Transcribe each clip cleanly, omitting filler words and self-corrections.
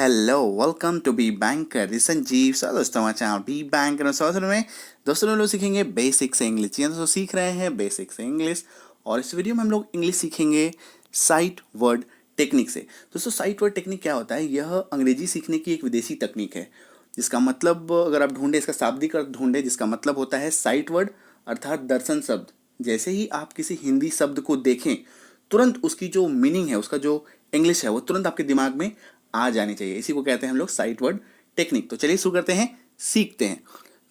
Hello welcome to be banker this Sanjeev. Sir दोस्तों हमारे channel B banker में दोस्तों लोग सीखेंगे बेसिक से इंग्लिश। जी दोस्तों सीख रहे हैं बेसिक से इंग्लिश और इस वीडियो में हम लोग इंग्लिश सीखेंगे साइट वर्ड टेक्निक से। दोस्तों साइट वर्ड टेक्निक क्या होता है? यह अंग्रेजी सीखने की एक विदेशी तकनीक है जिसका मतलब अगर आप ढूंढे, इसका शाब्दिक अर्थ ढूंढे, जिसका मतलब होता है साइट वर्ड अर्थात दर्शन शब्द। जैसे ही आप किसी हिंदी शब्द को देखें तुरंत उसकी जो मीनिंग है, उसका जो इंग्लिश है वो तुरंत आपके दिमाग में आ जानी चाहिए। इसी को कहते हैं हम लोग साइट वर्ड टेक्निक। तो चलिए शुरू करते हैं, सीखते हैं।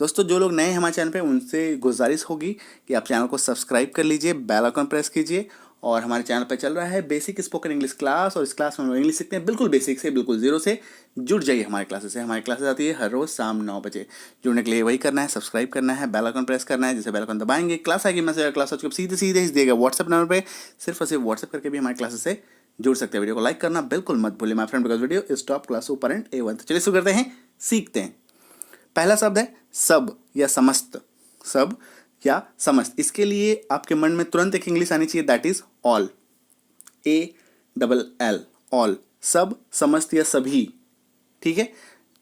दोस्तों जो लोग नए हैं हमारे चैनल पे उनसे गुजारिश होगी कि आप चैनल को सब्सक्राइब कर लीजिए, बेल आइकन प्रेस कीजिए। और हमारे चैनल पे चल रहा है बेसिक स्पोकन इंग्लिश क्लास और इस क्लास में हम इंग्लिश सीखते हैं बिल्कुल बेसिक से, बिल्कुल जीरो से। जुड़ जाइए हमारे क्लासेस से। हमारी क्लासेस आती है हर रोज शाम 9 बजे। जुड़ने के लिए वही करना है, सब्सक्राइब करना है, बेल आइकन प्रेस करना है। जैसे बेल आइकन दबाएंगे क्लास आएगी, मैसेज क्लास सीधे सीधे दिएगा व्हाट्सएप नंबर पे। सिर्फ और सिर्फ व्हाट्सएप करके भी हमारे क्लासेस से जुड़ सकते हैं। वीडियो को लाइक करना बिल्कुल मत भूलिए my friend, because video is top class super and A1। तो चलिए शुरू करते हैं, सीखते हैं। पहला शब्द है सब या समस्त। सब या समस्त, इसके लिए आपके मन में तुरंत एक इंग्लिश आनी चाहिए, that is all. ALL all, सब, समस्त या सभी। ठीक है,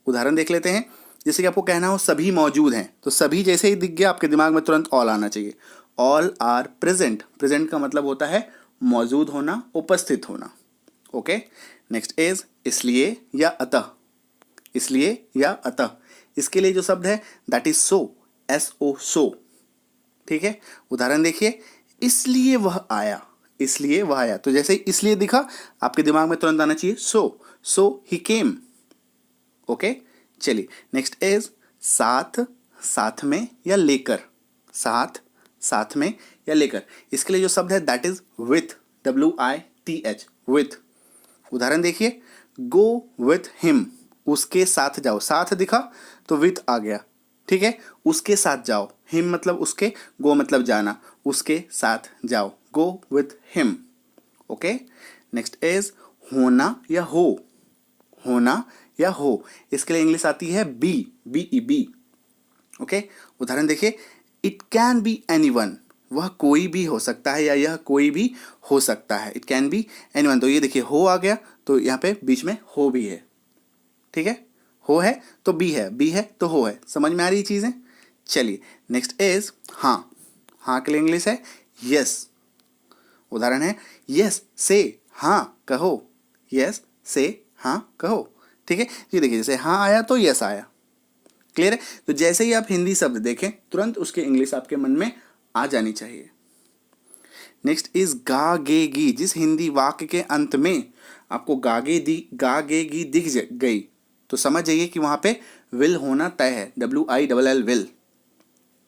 उदाहरण देख लेते हैं। जैसे कि आपको कहना हो सभी मौजूद हैं, तो सभी जैसे ही दिख गया आपके दिमाग में तुरंत ऑल आना चाहिए। All are present. प्रेजेंट का मतलब होता है मौजूद होना, उपस्थित होना। ओके, नेक्स्ट इज इसलिए या अतः। इसलिए या अतः, इसके लिए जो शब्द है दैट इज सो, SO सो। ठीक है, उदाहरण देखिए, इसलिए वह आया। इसलिए वह आया, तो जैसे ही इसलिए दिखा आपके दिमाग में तुरंत आना चाहिए सो ही केम। ओके, चलिए नेक्स्ट इज साथ, साथ में या लेकर। साथ, साथ में या लेकर, इसके लिए जो शब्द है that is with, WITH with. उदाहरण देखिए, गो विथ हिम, उसके साथ जाओ। साथ दिखा तो विथ आ गया। ठीक है, उसके साथ जाओ। हिम मतलब उसके, गो मतलब जाना, उसके साथ जाओ, go with him. Okay, next is होना या हो। होना या हो, इसके लिए इंग्लिश आती है BE। ओके, उदाहरण देखिए, इट कैन बी एनीवन, वह कोई भी हो सकता है या यह कोई भी हो सकता है। इट कैन बी एनीवन, तो ये देखिए हो आ गया, तो यहाँ पे बीच में हो भी है। ठीक है, हो है तो बी है, बी है तो हो है। समझ में आ रही चीजें? चलिए नेक्स्ट इज हाँ। हाँ के लिए इंग्लिश है यस। उदाहरण है यस से हाँ कहो। यस से हाँ कहो। ठीक है, ये देखिए जैसे हाँ आया तो यस आया। क्लियर है? तो जैसे ही आप हिंदी शब्द देखें तुरंत उसके इंग्लिश आपके मन में आ जानी चाहिए। नेक्स्ट इज गागेगी। जिस हिंदी वाक्य के अंत में आपको गागेगी दिख गई तो समझ जाइए कि वहां पे विल होना तय है, WILL विल।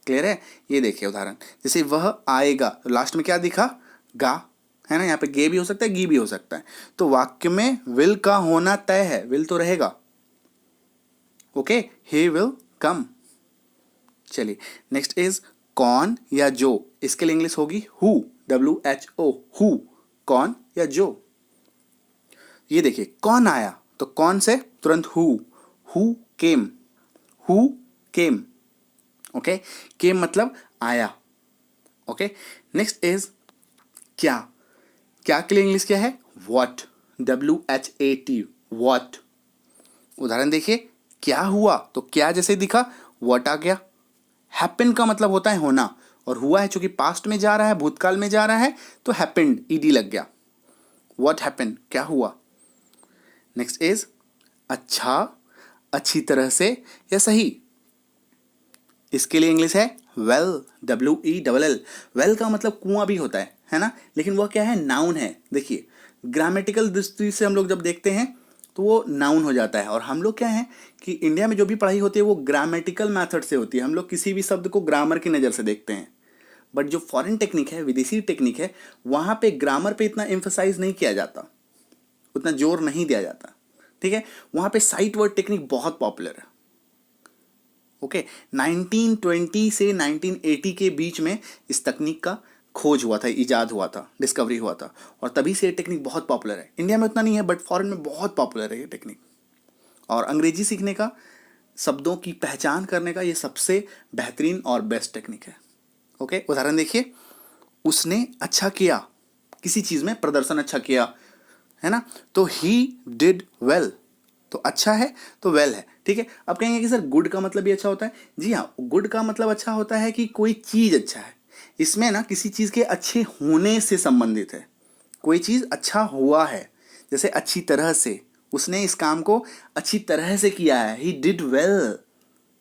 क्लियर है? ये देखिए उदाहरण, जैसे वह आएगा तो लास्ट में क्या दिखा? गा, है ना? यहाँ पे गे भी हो सकता है, गी भी हो सकता है। तो वाक्य में विल का होना तय है, विल तो रहेगा। ओके, ही विल कम। चलिए नेक्स्ट इज कौन या जो, इसके लिए इंग्लिश होगी हु, WHO हु, कौन या जो। ये देखिए कौन आया तो कौन से तुरंत who came, who came. Okay, came मतलब आया। ओके, नेक्स्ट इज क्या। क्या के लिए इंग्लिश क्या है? What, WHAT what. उदाहरण देखिए, क्या हुआ तो क्या जैसे दिखा व्हाट आ गया। हैपन का मतलब होता है होना, और हुआ है चूंकि पास्ट में जा रहा है, भूतकाल में जा रहा है, तो हैपेंड ED लग गया। व्हाट हैपन, क्या हुआ। नेक्स्ट इज अच्छा, अच्छी तरह से या सही। इसके लिए इंग्लिश है वेल, WELL। वेल का मतलब कुआं भी होता है ना? लेकिन वह क्या है? नाउन है। देखिए ग्रामेटिकल दृष्टि से हम लोग जब देखते हैं तो वो नाउन हो जाता है। और हम लोग क्या है कि इंडिया में जो भी पढ़ाई होती है वो ग्रामेटिकल मेथड से होती है। हम लोग किसी भी शब्द को ग्रामर की नज़र से देखते हैं। बट जो फॉरेन टेक्निक है, विदेशी टेक्निक है, वहाँ पे ग्रामर पे इतना एम्फसाइज नहीं किया जाता, उतना जोर नहीं दिया जाता। ठीक है, वहाँ पे साइट वर्ड टेक्निक बहुत पॉपुलर है। ओके, 1920 से 1980 के बीच में इस तकनीक का खोज हुआ था, इजाद हुआ था, डिस्कवरी हुआ था, और तभी से ये टेक्निक बहुत पॉपुलर है। इंडिया में उतना नहीं है बट फॉरेन में बहुत पॉपुलर है ये टेक्निक। और अंग्रेजी सीखने का, शब्दों की पहचान करने का ये सबसे बेहतरीन और बेस्ट टेक्निक है। ओके, उदाहरण देखिए, उसने अच्छा किया, किसी चीज़ में प्रदर्शन अच्छा किया, है ना? तो ही डिड वेल। तो अच्छा है तो वेल है, ठीक है। अब कहेंगे कि सर गुड का मतलब भी अच्छा होता है। जी हाँ, गुड का मतलब अच्छा होता है कि कोई चीज़ अच्छा है, इसमें ना किसी चीज़ के अच्छे होने से संबंधित है। कोई चीज़ अच्छा हुआ है, जैसे अच्छी तरह से, उसने इस काम को अच्छी तरह से किया है, ही डिड वेल,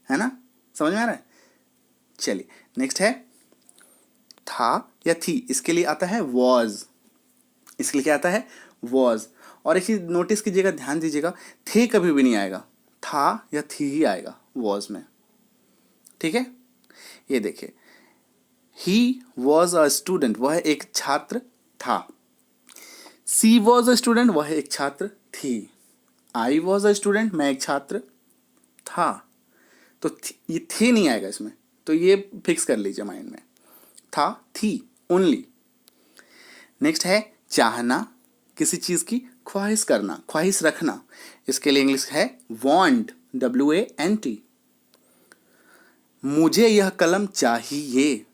है ना, समझ में आ रहा है। चलिए नेक्स्ट है था या थी, इसके लिए आता है वॉज। इसके लिए क्या आता है, वॉज। और एक चीज नोटिस कीजिएगा, ध्यान दीजिएगा, थे कभी भी नहीं आएगा, था या थी ही आएगा वॉज में, ठीक है। ये देखिए, ही वॉज अ स्टूडेंट, वह एक छात्र था। सी वॉज अ स्टूडेंट, वह एक छात्र थी। आई वॉज अ स्टूडेंट, मैं एक छात्र था। तो ये थे नहीं आएगा इसमें, तो ये फिक्स कर लीजिए माइंड में, था थी ओनली। नेक्स्ट है चाहना, किसी चीज की ख्वाहिश करना, ख्वाहिश रखना, इसके लिए इंग्लिश है वांट, WANT। मुझे यह कलम चाहिए,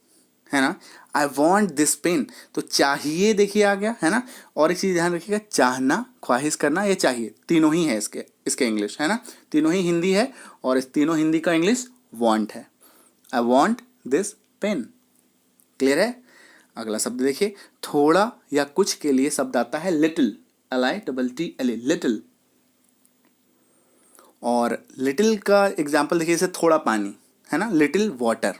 है ना, आई वॉन्ट दिस पेन, तो चाहिए देखिए आ गया, है ना। और एक चीज ध्यान रखिएगा, चाहना, ख्वाहिश करना, ये चाहिए, तीनों ही है इसके इंग्लिश, है ना, तीनों ही हिंदी है, और इस तीनों हिंदी का इंग्लिश वॉन्ट है। I want this pen, clear है। अगला शब्द देखिए, थोड़ा या कुछ के लिए शब्द आता है लिटिल, LITTLE, लिटिल। और लिटिल का एग्जाम्पल देखिए, जैसे थोड़ा पानी, है ना, लिटिल वाटर,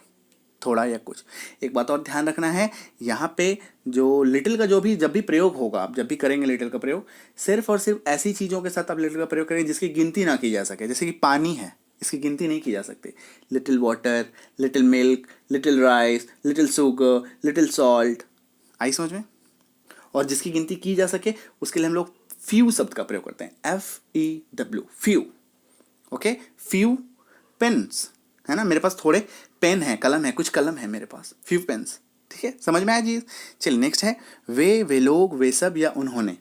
थोड़ा या कुछ। एक बात और ध्यान रखना है, यहाँ पे जो लिटिल का जो भी जब भी प्रयोग होगा, आप जब भी करेंगे लिटिल का प्रयोग, सिर्फ और सिर्फ ऐसी चीज़ों के साथ आप लिटिल का प्रयोग करेंगे जिसकी गिनती ना की जा सके। जैसे कि पानी है, इसकी गिनती नहीं की जा सकती, little water, little milk, little rice, little sugar, little salt, आई समझ में। और जिसकी गिनती की जा सके उसके लिए हम लोग फ्यू शब्द का प्रयोग करते हैं, FEW, few. Okay, few pens, है ना, मेरे पास थोड़े पेन है, कलम है, कुछ कलम है मेरे पास, फ्यू पेन्स, ठीक है, समझ में आया जी। चलिए नेक्स्ट है वे लोग, वे सब या उन्होंने।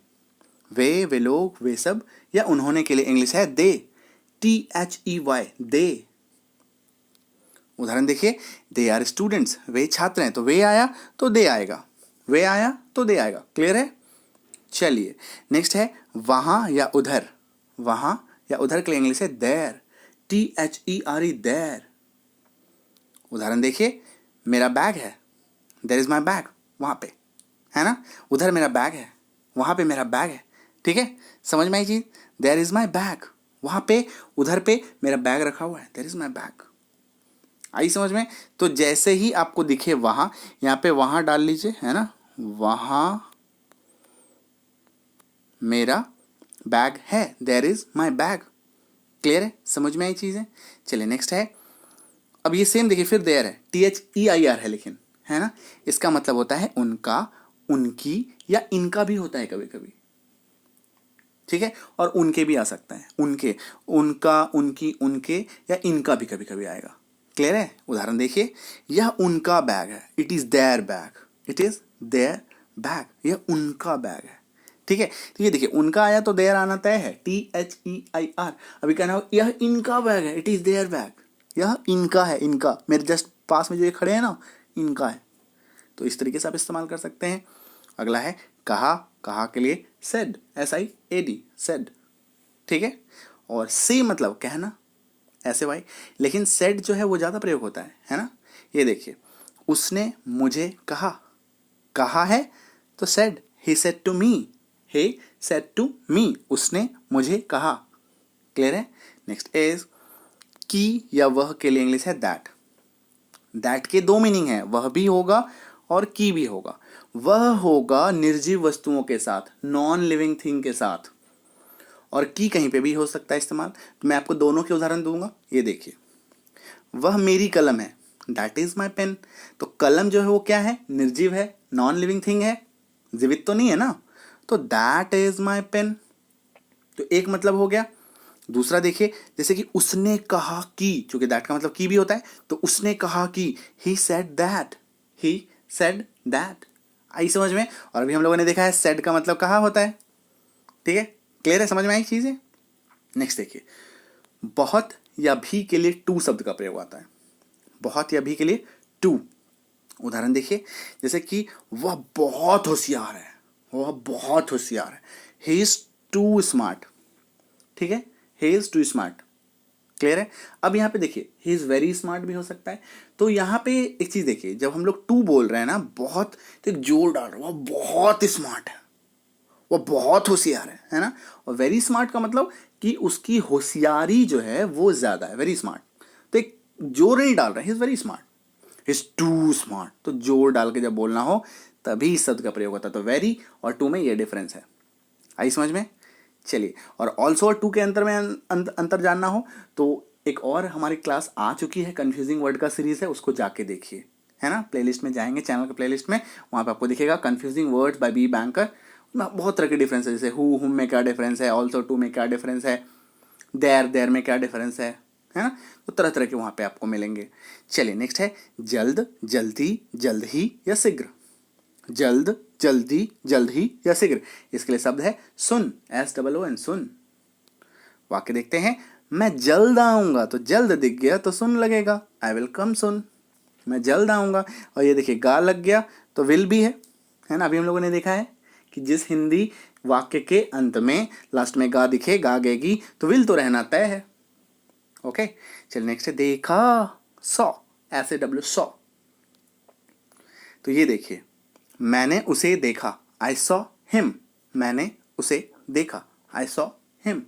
वे लोग, वे सब या उन्होंने के लिए इंग्लिश है दे, THEY, दे। उदाहरण देखिए, दे आर स्टूडेंट्स, वे छात्र हैं, तो वे आया तो दे आएगा, वे आया तो दे आएगा, क्लियर है। चलिए नेक्स्ट है वहां या उधर। वहां या उधर के लिए इंग्लिश है देयर, THERE, देयर। उदाहरण देखिए, मेरा बैग है, देयर इज माई बैग, वहां पे, है ना, उधर मेरा बैग है, वहां पे मेरा बैग है, ठीक है, समझ में आई चीज, देयर इज माई बैग, वहां पे, उधर पे मेरा बैग रखा हुआ है, देयर इज माई बैग, आई समझ में। तो जैसे ही आपको दिखे वहां, यहाँ पे वहां डाल लीजिए, है ना, वहां मेरा बैग है, there is my bag, clear है, समझ में आई चीज है। चलिए नेक्स्ट है, अब ये सेम देखिए, फिर देयर है, THEIR है, लेकिन, है ना, इसका मतलब होता है उनका, उनकी, या इनका भी होता है कभी कभी, ठीक है, और उनके भी आ सकता है, उनके, उनका, उनकी, उनके, या इनका भी कभी कभी आएगा, क्लियर है। उदाहरण देखिए, यह उनका बैग है, it is their bag, it is their bag, यह उनका बैग है, ठीक है। तो ये देखिए, उनका आया तो देयर आना तय है, THEIR। अभी कहना हो यह इनका बैग है, इट इज देयर बैग, यह इनका है, इनका, मेरे जस्ट पास में जो ये खड़े हैं ना, इनका है। तो इस तरीके से आप इस्तेमाल कर सकते हैं। अगला है कहा, कहा के लिए said, SIAD, said, ठीक है। और से मतलब कहना, SAY, लेकिन said जो है वो ज़्यादा प्रयोग होता है ना। ये देखिए, उसने मुझे कहा, कहा है तो said, he said to me, he said to me, उसने मुझे कहा, क्लियर है। नेक्स्ट इज की या वह के लिए इंग्लिश है दैट। दैट के दो मीनिंग है, वह भी होगा और की भी होगा। वह होगा निर्जीव वस्तुओं के साथ, नॉन लिविंग थिंग के साथ, और की कहीं पे भी हो सकता है इस्तेमाल। तो मैं आपको दोनों के उदाहरण दूंगा। ये देखिए, वह मेरी कलम है, दैट इज माई पेन। तो कलम जो है वो क्या है, निर्जीव है, नॉन लिविंग थिंग है, जीवित तो नहीं है ना, तो दैट इज माई पेन, तो एक मतलब हो गया। दूसरा देखिए, जैसे कि उसने कहा कि, चूंकि दैट का मतलब की भी होता है, तो उसने कहा कि, he said that, he said that, आई समझ में। और अभी हम लोगों ने देखा है सेड का मतलब कहा होता है, ठीक है, क्लियर है, समझ में आई चीजें। नेक्स्ट देखिए, बहुत या भी के लिए टू शब्द का प्रयोग आता है, बहुत या भी के लिए टू। उदाहरण देखिए, जैसे कि वह बहुत होशियार है, वह बहुत होशियार है, ही इज टू स्मार्ट, ठीक है, he is too smart. Clear है। अब यहाँ पे देखिए ही इज वेरी स्मार्ट भी हो सकता है। तो यहाँ पे एक चीज देखिए, जब हम लोग टू बोल रहे हैं ना, बहुत तो एक जोर डाल रहे हैं, वो बहुत स्मार्ट है, वो बहुत होशियार है ना। और वेरी स्मार्ट का मतलब कि उसकी होशियारी जो है वो ज्यादा है, वेरी स्मार्ट। तो एक जोर नहीं डाल रहे, he is very smart, is too smart. तो जोर डाल के जब बोलना हो तभी इस शब्द का प्रयोग होता है। तो वेरी और टू में ये डिफरेंस है। आई समझ में। चलिए, और ऑल्सो और टू के अंतर में अंतर जानना हो तो एक और हमारी क्लास आ चुकी है, कंफ्यूजिंग वर्ड का सीरीज है, उसको जाके देखिए, है ना। प्लेलिस्ट में जाएंगे, चैनल के प्लेलिस्ट में, वहाँ पे आपको दिखेगा confusing words by be banker. बहुत तरह के डिफरेंस है, जैसे हु हुम में क्या डिफरेंस है, ऑल्सो टू में क्या डिफरेंस है, देयर में क्या डिफरेंस है ना। तो तरह तरह के वहाँ पे आपको मिलेंगे। चलिए नेक्स्ट है जल्द, जल्दी, जल्द ही या शीघ्र। जल्द, जल्दी, जल्द ही या शीघ्र। इसके लिए शब्द है सुन, SOON, सुन। वाक्य देखते हैं, मैं जल्द आऊंगा, तो जल्द दिख गया तो सुन लगेगा, आई विल कम सुन। मैं जल्द आऊंगा, और ये देखिए गा लग गया तो विल भी है ना। अभी हम लोगों ने देखा है कि जिस हिंदी वाक्य के अंत में लास्ट में गा दिखे, गा गेगी, तो विल तो रहना तय है। ओके, चलिए नेक्स्ट है देखा, सॉ, SAW, सॉ। तो ये देखिए, मैंने उसे देखा, आई सॉ हिम। मैंने उसे देखा, आई सॉ हिम।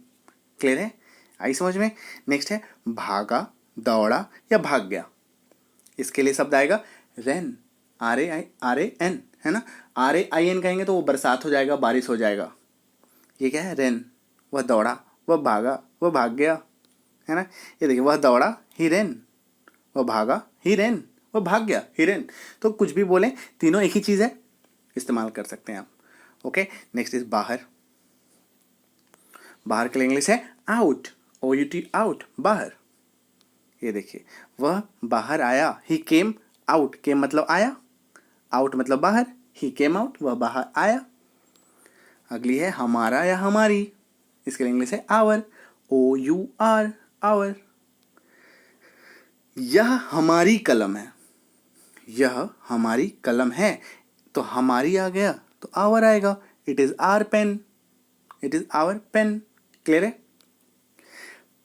क्लियर है, आई समझ में। नेक्स्ट है भागा, दौड़ा या भाग गया। इसके लिए शब्द आएगा रेन, RAIN, है ना। RAIN कहेंगे तो वो बरसात हो जाएगा, बारिश हो जाएगा। ये क्या है, रेन, वह दौड़ा, वह भागा, वह भाग गया, है ना। ये देखिए, वह दौड़ा, ही रेन, वह भागा, ही रेन, वह भाग गया, ही रेन। तो कुछ भी बोले, तीनों एक ही चीज़ है, इस्तेमाल कर सकते हैं आप। ओके, नेक्स्ट इज बाहर। बाहर के लिए इंग्लिश है आउट, OUT, आउट, बाहर। ये देखिए, वह बाहर आया, ही केम आउट। केम मतलब आया, आउट मतलब बाहर, ही केम आउट, वह बाहर आया। अगली है हमारा या हमारी। इसके लिए इंग्लिश है आवर, OUR, आवर। यह हमारी कलम है, यह हमारी कलम है, तो हमारी आ गया तो आवर आएगा, it is our pen, it is our pen. Clear है।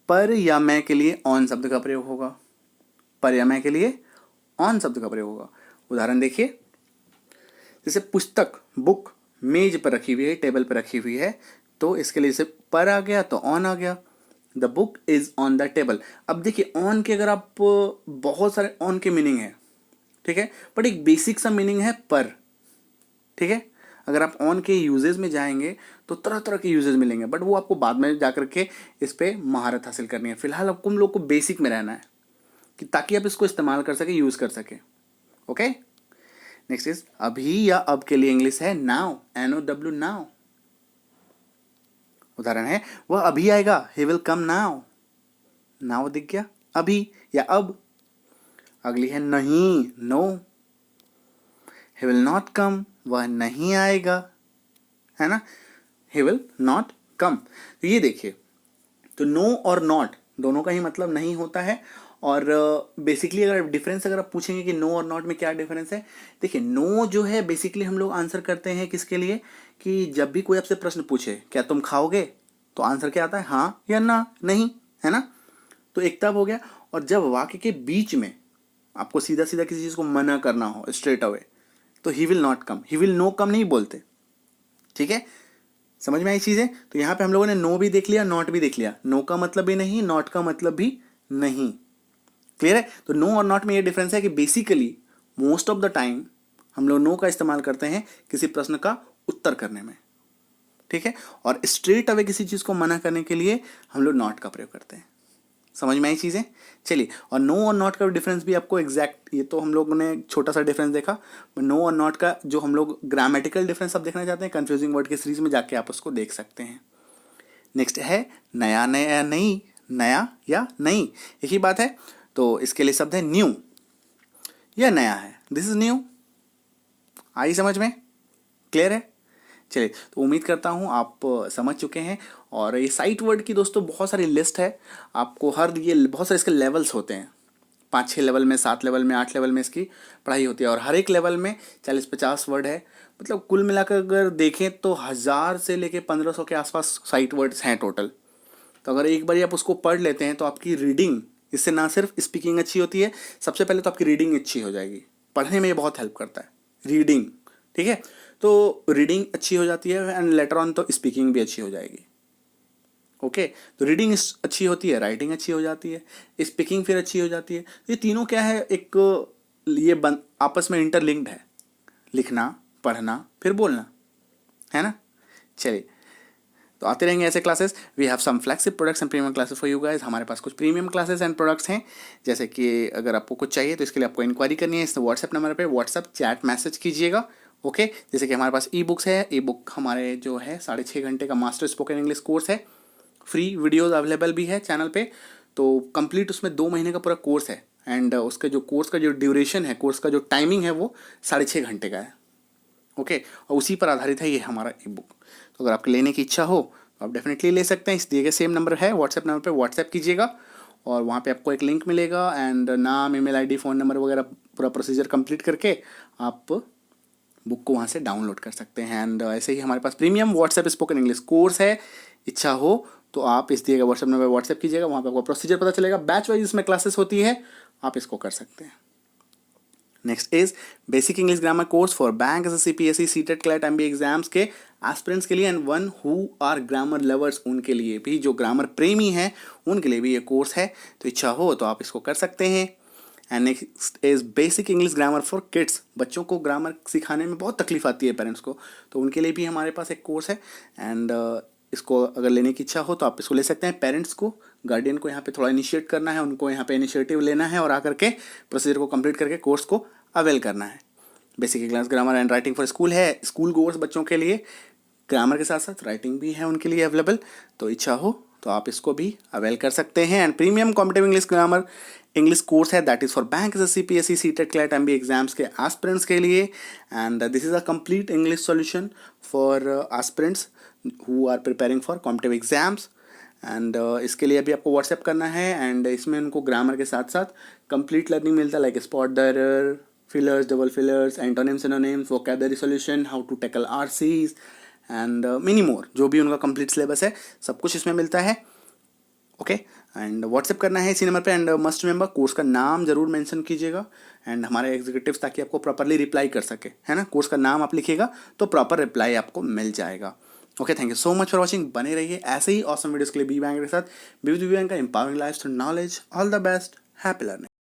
पर या मैं के लिए ऑन शब्द का प्रयोग होगा, पर या मैं के लिए ऑन शब्द का प्रयोग होगा। उदाहरण देखिए, जैसे पुस्तक, बुक मेज पर रखी हुई है, टेबल पर रखी हुई है, तो इसके लिए जैसे पर आ गया तो ऑन आ गया, the book is on the table. अब देखिए, ऑन के अगर आप बहुत सारे ऑन के मीनिंग है, ठीक है, बट एक बेसिक सा मीनिंग है पर। ठीक है, अगर आप ऑन के यूजेस में जाएंगे तो तरह तरह के यूजेस मिलेंगे, बट वो आपको बाद में जाकर के इस पे महारत हासिल करनी है। फिलहाल आपको हम लोग को बेसिक में रहना है कि ताकि आप इसको इस्तेमाल कर सके, यूज कर सके। ओके, नेक्स्ट इज अभी या अब के लिए इंग्लिश है नाउ, NOW, नाउ। उदाहरण है वह अभी आएगा, he will come now. Now दिख गया, अभी या अब। अगली है नहीं, no, he will not come, वह नहीं आएगा, है ना, ही विल नॉट कम। तो ये देखिए, तो नो और नॉट दोनों का ही मतलब नहीं होता है। और बेसिकली अगर डिफरेंस अगर आप पूछेंगे कि नो और नॉट में क्या डिफरेंस है, देखिए नो जो है बेसिकली हम लोग आंसर करते हैं किसके लिए, कि जब भी कोई आपसे प्रश्न पूछे क्या तुम खाओगे, तो आंसर क्या आता है, हाँ या ना, नहीं, है ना। तो एक तब हो गया। और जब वाक्य के बीच में आपको सीधा सीधा किसी चीज़ को मना करना हो स्ट्रेट अवे, तो he will not come, he will no come नहीं बोलते। ठीक है, समझ में आई चीज़ें। तो यहाँ पे हम लोगों ने नो भी देख लिया, नॉट भी देख लिया। नो का मतलब भी नहीं, नॉट का मतलब भी नहीं। क्लियर है। तो नो और नॉट में ये डिफरेंस है कि basically most of the time हम लोग नो का इस्तेमाल करते हैं किसी प्रश्न का उत्तर करने में। ठीक है, और स्ट्रेट अवे किसी चीज़ को मना करने के लिए हम लोग नॉट का प्रयोग करते हैं। समझ में आई चीज़ें। चलिए, और नो और नॉट का डिफरेंस भी आपको एग्जैक्ट, ये तो हम लोगों ने छोटा सा डिफरेंस देखा। नो और नॉट का जो हम लोग ग्रामेटिकल डिफरेंस आप देखना चाहते हैं, कंफ्यूजिंग वर्ड के सीरीज में जाके आप उसको देख सकते हैं। नेक्स्ट है नया, नया, नई, नया या नई, एक ही बात है। तो इसके लिए शब्द है न्यू, यह नया है, दिस इज न्यू। आई समझ में, क्लियर है। चलिए, तो उम्मीद करता हूँ आप समझ चुके हैं। और ये साइट वर्ड की दोस्तों बहुत सारी लिस्ट है, आपको हर ये बहुत सारे इसके लेवल्स होते हैं, 5-6 लेवल में, 7 लेवल में, 8 लेवल में इसकी पढ़ाई होती है। और हर एक लेवल में 40-50 वर्ड है। मतलब कुल मिलाकर अगर देखें तो 1000 से लेके 1500 के आसपास साइट वर्ड्स हैं टोटल। तो अगर एक बार आप उसको पढ़ लेते हैं तो आपकी रीडिंग, इससे ना सिर्फ स्पीकिंग अच्छी होती है, सबसे पहले तो आपकी रीडिंग अच्छी हो जाएगी। पढ़ने में ये बहुत हेल्प करता है रीडिंग, ठीक है। तो रीडिंग अच्छी हो जाती है एंड लेटर ऑन तो स्पीकिंग भी अच्छी हो जाएगी। ओके, तो रीडिंग अच्छी होती है, राइटिंग अच्छी हो जाती है, स्पीकिंग फिर अच्छी हो जाती है। ये तीनों क्या है, एक ये आपस में इंटरलिंक्ड है, लिखना, पढ़ना, फिर बोलना, है ना। चलिए, तो आते रहेंगे ऐसे classes. We have some flagship products and premium classes for you guys. हमारे पास कुछ प्रीमियम क्लासेस एंड प्रोडक्ट्स हैं, जैसे कि अगर आपको कुछ चाहिए तो इसके लिए आपको इंक्वायरी करनी है, इस व्हाट्सएप नंबर पे व्हाट्सएप चैट मैसेज कीजिएगा। ओके, जैसे कि हमारे पास ई बुक्स है, ई बुक हमारे जो है 6.5 घंटे का मास्टर स्पोकन इंग्लिश कोर्स है, फ्री वीडियोज़ अवेलेबल भी है चैनल पे। तो कंप्लीट उसमें 2 महीने का पूरा कोर्स है एंड उसके जो कोर्स का जो ड्यूरेशन है, कोर्स का जो टाइमिंग है वो 6.5 घंटे का है। ओके, और उसी पर आधारित है ये हमारा ई बुक। तो अगर आपके लेने की इच्छा हो तो आप डेफिनेटली ले सकते हैं। इस दिए गए सेम नंबर है, व्हाट्सएप नंबर पे व्हाट्सएप कीजिएगा और वहाँ पे आपको एक लिंक मिलेगा एंड नाम, ईमेल आईडी, फ़ोन नंबर वगैरह पूरा प्रोसीजर कंप्लीट करके आप बुक को वहाँ से डाउनलोड कर सकते हैं। एंड ऐसे ही हमारे पास premium WhatsApp spoken English course है, इच्छा हो तो आप इस दिए गए व्हाट्सएप नंबर व्हाट्सएप कीजिएगा, वहाँ पे आपको प्रोसीजर पता चलेगा, बैच वाइज इसमें क्लासेस होती है, आप इसको कर सकते हैं। Next is basic English grammar course for bank, SSC, PSC, CTET, CLAT, MBA exams के एस्पिरेंट्स के लिए and one who are grammar lovers, उनके लिए भी, जो ग्रामर प्रेमी हैं उनके लिए भी ये कोर्स है। तो इच्छा हो तो आप इसको कर सकते हैं। And next is basic English grammar for kids, बच्चों को ग्रामर सिखाने में बहुत तकलीफ आती है पेरेंट्स को, तो उनके लिए भी हमारे पास एक कोर्स है एंड इसको अगर लेने की इच्छा हो तो आप इसको ले सकते हैं। पेरेंट्स को, गार्डियन को यहाँ पे थोड़ा इनिशिएट करना है, उनको यहाँ पे इनिशिएटिव लेना है और आकर के प्रोसीजर को कंप्लीट करके कोर्स को अवेल करना है। Basic English grammar and writing for school है, स्कूल गोर्स बच्चों के लिए, ग्रामर के साथ साथ राइटिंग भी है उनके लिए अवेलेबल, तो इच्छा हो तो आप इसको भी अवेल कर सकते हैं। And premium competitive English grammar English course है, that is for bank, SSC, PSC, CTET, CLAT, MBA exams के एस्पिरेंट्स के लिए and this is a complete English solution for aspirants who are preparing for competitive exams. And इसके लिए अभी आपको WhatsApp करना है एंड इसमें उनको ग्रामर के साथ साथ कंप्लीट लर्निंग मिलता है, like spot the error, fillers, double fillers, antonyms, synonyms, vocabulary solution, how to tackle RCs and many more, जो भी उनका कंप्लीट सिलेबस है सब कुछ इसमें मिलता है। ओके, एंड व्हाट्सएप करना है इसी नंबर पे एंड मस्ट रिमेंबर कोर्स का नाम जरूर मेंशन कीजिएगा एंड हमारे एग्जीक्यूटिव्स ताकि आपको प्रॉपरली रिप्लाई कर सके, है ना। कोर्स का नाम आप लिखिएगा तो प्रॉपर रिप्लाई आपको मिल जाएगा। Okay, thank you so much for watching, बने रहिए ऐसे ही ऑसम वीडियोस के लिए बी बैंक के साथ, बी बैंक का empowering life through knowledge. All the best, happy learning.